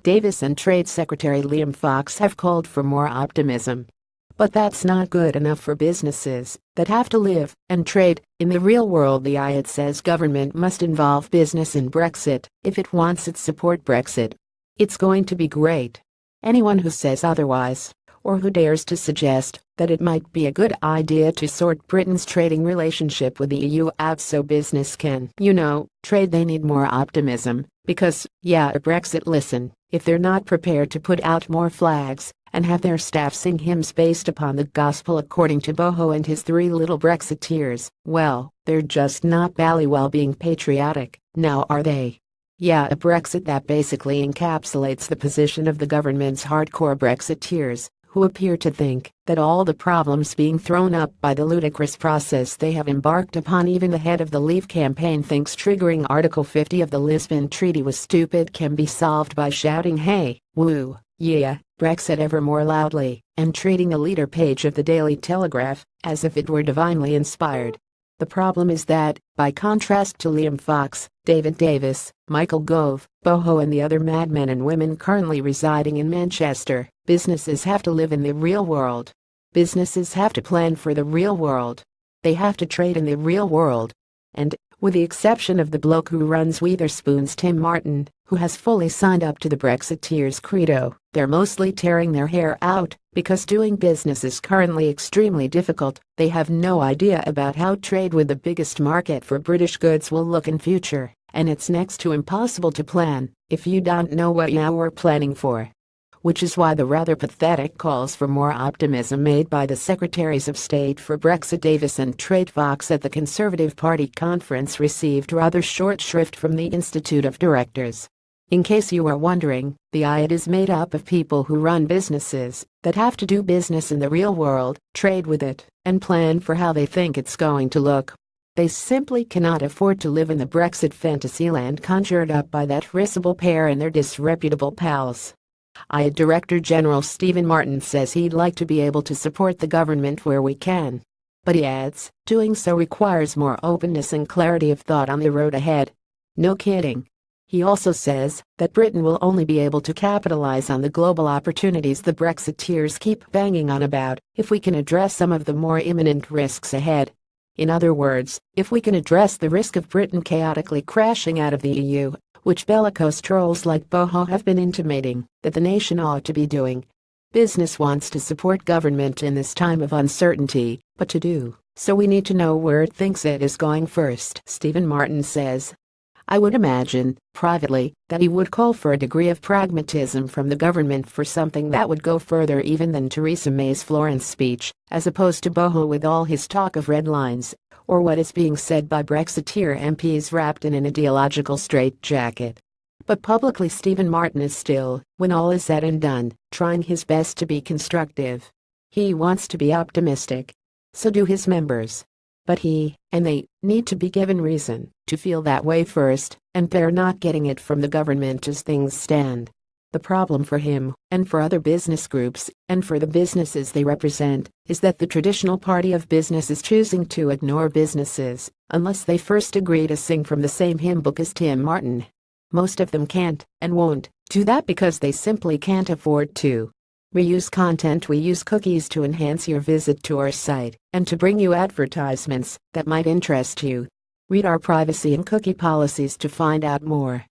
Davis and Trade Secretary Liam Fox have called for more optimism. But that's not good enough for businesses that have to live and trade in the real world. The IAD says government must involve business in Brexit if it wants its support. Brexit. It's going to be great. Anyone who says otherwise, or who dares to suggest that it might be a good idea to sort Britain's trading relationship with the EU out so business can, trade, they need more optimism, because, Brexit. Listen, if they're not prepared to put out more flags and have their staff sing hymns based upon the gospel according to Boho and his three little Brexiteers, well, they're just not ballywell being patriotic, now are they? A Brexit that basically encapsulates the position of the government's hardcore Brexiteers, who appear to think that all the problems being thrown up by the ludicrous process they have embarked upon, even the head of the Leave campaign thinks triggering Article 50 of the Lisbon Treaty was stupid, can be solved by shouting "Hey, woo, yeah, Brexit" ever more loudly and treating the leader page of the Daily Telegraph as if it were divinely inspired. The problem is that, by contrast to Liam Fox, David Davis, Michael Gove, Boho and the other madmen and women currently residing in Manchester, businesses have to live in the real world. Businesses have to plan for the real world. They have to trade in the real world. And, with the exception of the bloke who runs Wetherspoon's, Tim Martin, who has fully signed up to the Brexiteers' credo, they're mostly tearing their hair out because doing business is currently extremely difficult. They have no idea about how trade with the biggest market for British goods will look in future, and it's next to impossible to plan if you don't know what you're planning for. Which is why the rather pathetic calls for more optimism made by the Secretaries of State for Brexit Davis and Trade Fox at the Conservative Party conference received rather short shrift from the Institute of Directors. In case you are wondering, the IAD is made up of people who run businesses that have to do business in the real world, trade with it, and plan for how they think it's going to look. They simply cannot afford to live in the Brexit fantasyland conjured up by that risible pair and their disreputable pals. IAD Director General Stephen Martin says he'd like to be able to support the government where we can. But he adds, doing so requires more openness and clarity of thought on the road ahead. No kidding. He also says that Britain will only be able to capitalize on the global opportunities the Brexiteers keep banging on about if we can address some of the more imminent risks ahead. In other words, if we can address the risk of Britain chaotically crashing out of the EU, which bellicose trolls like Boho have been intimating that the nation ought to be doing. Business wants to support government in this time of uncertainty, but to do so we need to know where it thinks it is going first. Stephen Martin says, I would imagine, privately, that he would call for a degree of pragmatism from the government for something that would go further even than Theresa May's Florence speech, as opposed to Boho with all his talk of red lines, or what is being said by Brexiteer MPs wrapped in an ideological straitjacket. But publicly Stephen Martin is still, when all is said and done, trying his best to be constructive. He wants to be optimistic. So do his members. But he, and they, need to be given reason to feel that way first, and they're not getting it from the government as things stand. The problem for him, and for other business groups, and for the businesses they represent, is that the traditional party of business is choosing to ignore businesses, unless they first agree to sing from the same hymn book as Tim Martin. Most of them can't, and won't, do that because they simply can't afford to. Reuse content. We use cookies to enhance your visit to our site, and to bring you advertisements that might interest you. Read our privacy and cookie policies to find out more.